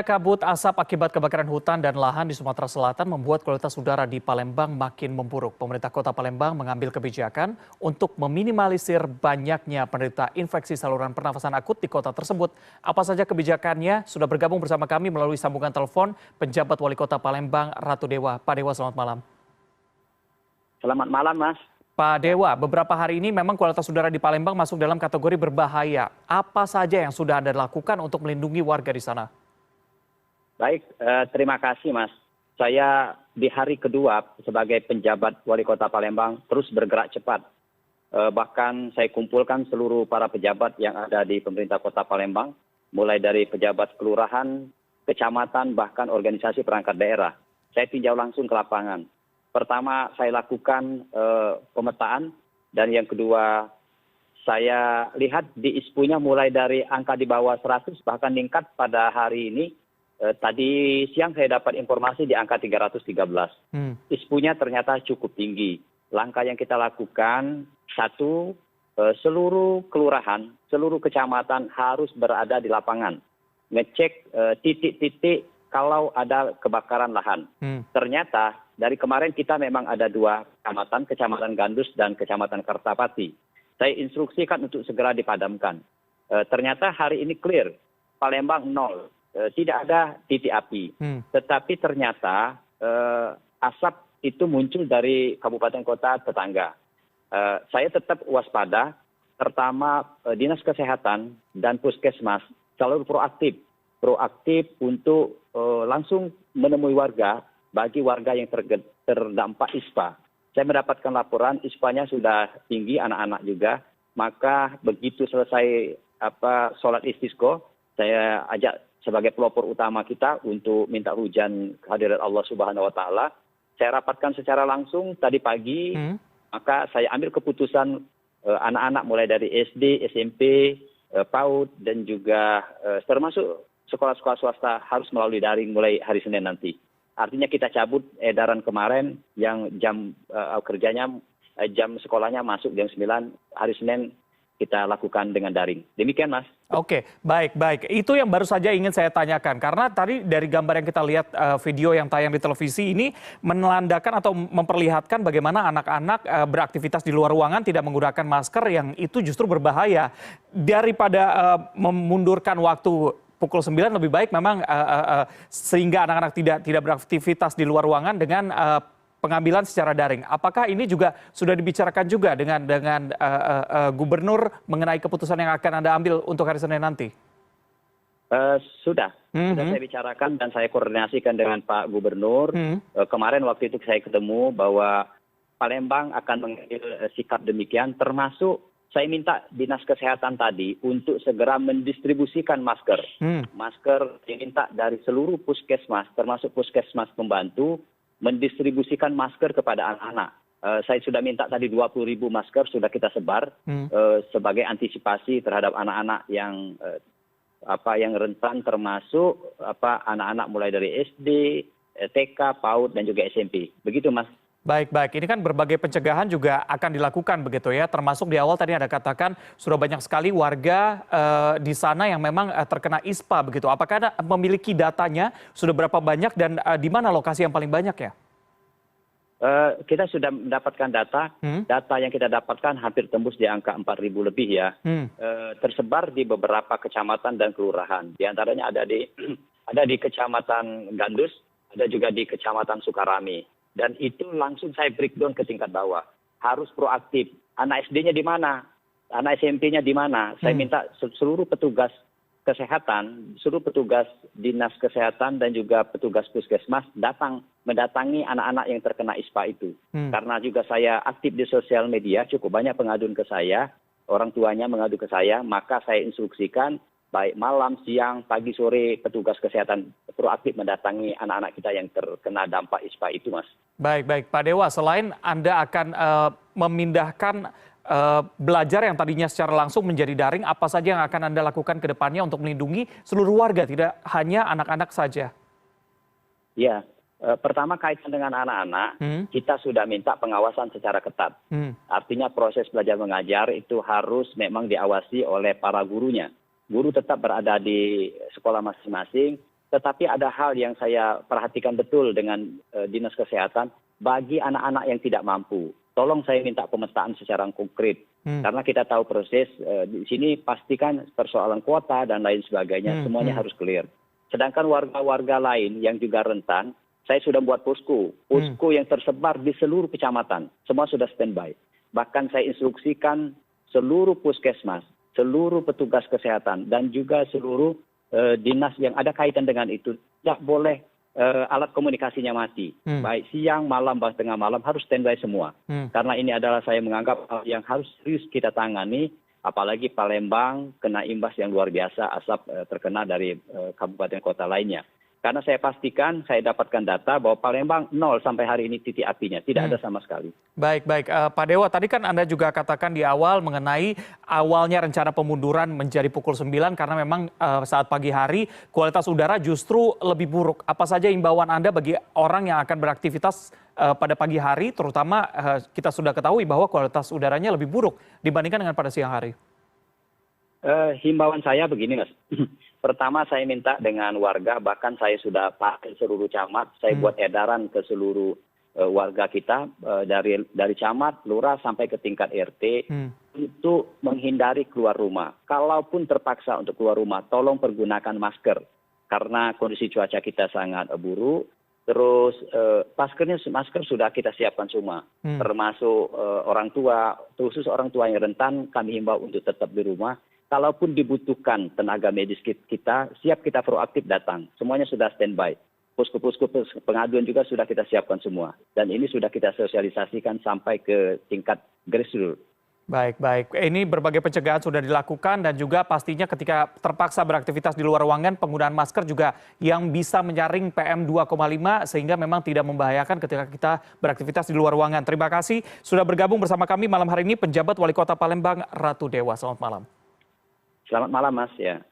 Kabut asap akibat kebakaran hutan dan lahan di Sumatera Selatan membuat kualitas udara di Palembang makin memburuk. Pemerintah Kota Palembang mengambil kebijakan untuk meminimalisir banyaknya penderita infeksi saluran pernafasan akut di kota tersebut. Apa saja kebijakannya? Sudah bergabung bersama kami melalui sambungan telepon penjabat Wali Kota Palembang, Ratu Dewa. Pak Dewa, selamat malam. Selamat malam, Mas. Pak Dewa, beberapa hari ini memang kualitas udara di Palembang masuk dalam kategori berbahaya. Apa saja yang sudah Anda lakukan untuk melindungi warga di sana? Baik, terima kasih, Mas. Saya di hari kedua sebagai penjabat Wali Kota Palembang terus bergerak cepat. Bahkan saya kumpulkan seluruh para pejabat yang ada di pemerintah Kota Palembang, mulai dari pejabat kelurahan, kecamatan, bahkan organisasi perangkat daerah. Saya tinjau langsung ke lapangan. Pertama, saya lakukan pemetaan, dan yang kedua, saya lihat di ISPU-nya mulai dari angka di bawah 100, bahkan meningkat pada hari ini. Tadi siang saya dapat informasi di angka 313. ISPU-nya ternyata cukup tinggi. Langkah yang kita lakukan, satu, seluruh kelurahan, seluruh kecamatan harus berada di lapangan. Ngecek titik-titik kalau ada kebakaran lahan. Ternyata dari kemarin kita memang ada dua kecamatan, Kecamatan Gandus dan Kecamatan Kertapati. Saya instruksikan untuk segera dipadamkan. Ternyata hari ini clear, Palembang nol. Tidak ada titik api, tetapi ternyata asap itu muncul dari kabupaten kota tetangga. Saya tetap waspada, pertama Dinas Kesehatan dan Puskesmas selalu proaktif untuk langsung menemui warga, bagi warga yang terdampak ISPA. Saya mendapatkan laporan ISPA-nya sudah tinggi, anak-anak juga, maka begitu selesai sholat istisqa, saya ajak sebagai pelopor utama kita untuk minta hujan kehadirat Allah Subhanahu wa Ta'ala. Saya rapatkan secara langsung tadi pagi, maka saya ambil keputusan anak-anak mulai dari SD, SMP, PAUD, dan juga termasuk sekolah-sekolah swasta harus melalui daring mulai hari Senin nanti. Artinya kita cabut edaran kemarin yang jam kerjanya, jam sekolahnya masuk jam 9, hari Senin kita lakukan dengan daring. Demikian, Mas. Oke, baik. Itu yang baru saja ingin saya tanyakan. Karena tadi dari gambar yang kita lihat, video yang tayang di televisi ini menandakan atau memperlihatkan bagaimana anak-anak beraktivitas di luar ruangan tidak menggunakan masker, yang itu justru berbahaya. Daripada memundurkan waktu pukul 9, lebih baik memang sehingga anak-anak tidak beraktivitas di luar ruangan dengan pengambilan secara daring. Apakah ini juga sudah dibicarakan juga dengan gubernur mengenai keputusan yang akan Anda ambil untuk hari Senin nanti? Sudah saya bicarakan dan saya koordinasikan dengan Pak Gubernur. Kemarin waktu itu saya ketemu bahwa Palembang akan mengambil sikap demikian, termasuk saya minta Dinas Kesehatan tadi untuk segera mendistribusikan masker. Masker diminta dari seluruh puskesmas, termasuk puskesmas pembantu, mendistribusikan masker kepada anak-anak. Saya sudah minta tadi 20.000 masker sudah kita sebar sebagai antisipasi terhadap anak-anak yang rentan, termasuk anak-anak mulai dari SD, TK, PAUD, dan juga SMP. Begitu, Mas. Baik. Ini kan berbagai pencegahan juga akan dilakukan begitu ya, termasuk di awal tadi Anda katakan sudah banyak sekali warga di sana yang memang terkena ISPA begitu. Apakah Anda memiliki datanya, sudah berapa banyak dan di mana lokasi yang paling banyak ya? Kita sudah mendapatkan data yang kita dapatkan hampir tembus di angka 4.000 lebih ya. Tersebar di beberapa kecamatan dan kelurahan. Di antaranya ada di Kecamatan Gandus, ada juga di Kecamatan Sukarami. Dan itu langsung saya breakdown ke tingkat bawah. Harus proaktif. Anak SD-nya di mana? Anak SMP-nya di mana? Saya minta seluruh petugas kesehatan, seluruh petugas Dinas Kesehatan dan juga petugas puskesmas mendatangi anak-anak yang terkena ISPA itu. Karena juga saya aktif di sosial media, cukup banyak pengaduan ke saya, orang tuanya mengadu ke saya, maka saya instruksikan baik malam, siang, pagi, sore, petugas kesehatan proaktif mendatangi anak-anak kita yang terkena dampak ISPA itu, Mas. Baik. Pak Dewa, selain Anda akan memindahkan belajar yang tadinya secara langsung menjadi daring, apa saja yang akan Anda lakukan ke depannya untuk melindungi seluruh warga, tidak hanya anak-anak saja? Ya, pertama kaitan dengan anak-anak, kita sudah minta pengawasan secara ketat. Artinya proses belajar mengajar itu harus memang diawasi oleh para gurunya. Guru tetap berada di sekolah masing-masing, Tetapi ada hal yang saya perhatikan betul dengan Dinas Kesehatan, bagi anak-anak yang tidak mampu, tolong saya minta pemetaan secara konkret. Karena kita tahu proses di sini pastikan persoalan kuota dan lain sebagainya, semuanya harus clear. Sedangkan warga-warga lain yang juga rentan, saya sudah buat posko yang tersebar di seluruh kecamatan, semua sudah standby. Bahkan saya instruksikan seluruh puskesmas, seluruh petugas kesehatan, dan juga seluruh dinas yang ada kaitan dengan itu, tidak boleh alat komunikasinya mati. Baik siang, malam, bahkan tengah malam harus standby semua. Karena ini adalah saya menganggap hal yang harus serius kita tangani, apalagi Palembang kena imbas yang luar biasa asap terkena dari kabupaten kota lainnya. Karena saya pastikan, saya dapatkan data bahwa Palembang 0 sampai hari ini titik apinya, tidak ada sama sekali. Baik. Pak Dewa, tadi kan Anda juga katakan di awal mengenai awalnya rencana pemunduran menjadi pukul 9 karena memang saat pagi hari kualitas udara justru lebih buruk. Apa saja imbauan Anda bagi orang yang akan beraktivitas pada pagi hari, terutama kita sudah ketahui bahwa kualitas udaranya lebih buruk dibandingkan dengan pada siang hari? Himbauan saya begini, Mas. Pertama saya minta dengan warga, bahkan saya sudah pakai seluruh camat, saya buat edaran ke seluruh warga kita dari camat, lurah sampai ke tingkat RT itu menghindari keluar rumah. Kalaupun terpaksa untuk keluar rumah, tolong pergunakan masker karena kondisi cuaca kita sangat buruk. Terus masker sudah kita siapkan semua, termasuk orang tua, khusus orang tua yang rentan kami himbau untuk tetap di rumah. Kalaupun dibutuhkan tenaga medis kita, siap kita proaktif datang. Semuanya sudah standby. Posko-posko pengaduan juga sudah kita siapkan semua. Dan ini sudah kita sosialisasikan sampai ke tingkat grassroots. Baik. Ini berbagai pencegahan sudah dilakukan dan juga pastinya ketika terpaksa beraktivitas di luar ruangan, penggunaan masker juga yang bisa menyaring PM 2,5 sehingga memang tidak membahayakan ketika kita beraktivitas di luar ruangan. Terima kasih sudah bergabung bersama kami malam hari ini penjabat Wali Kota Palembang, Ratu Dewa. Selamat malam. Selamat malam, Mas. Ya.